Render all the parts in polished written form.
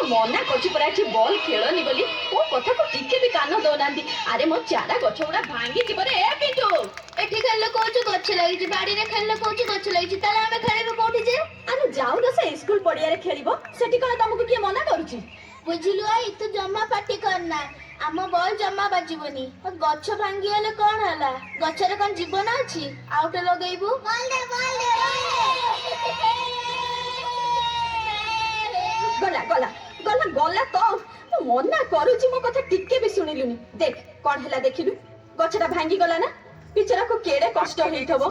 मना करछि परा छि बॉल खेलनी बोली ओ कथा को टिके भी कान दोनांदी। अरे मो चारा गछ उडा भांगी छि परे ए पिंटू एठी खेल कोच गछ लागि छि बाड़ी रे खेल कोच गछ लागि छि ताला हमें खेलेबो कोठी जे। अरे जाऊ न से स्कूल पड़िया रे खेलिबो सेठी कोन तुमको के मना करूछि। बुझिलु आई तू जम्मा पार्टी करना आम बॉल जम्मा बाजिबनी गछ भांगी हेले कोन हला गछरे कोन जीवन अछि आउट लगेइबू बॉल दे गला गला गला गला तो मना करूछि मो कथा टिके भी सुनिलुनी। देख कोन हला देखिलु गछटा भांगी गला ना पिचरा को केड़े कष्ट हेइथबो।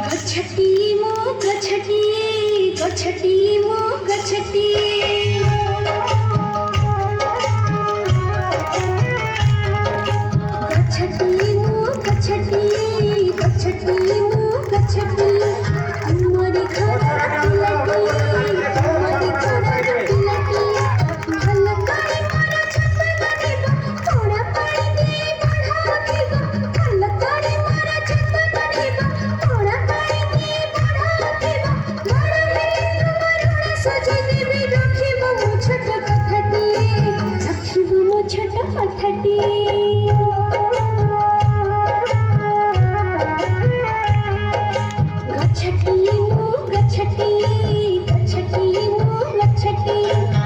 गच्छटी गच्छटी गच्छटी गच्छटी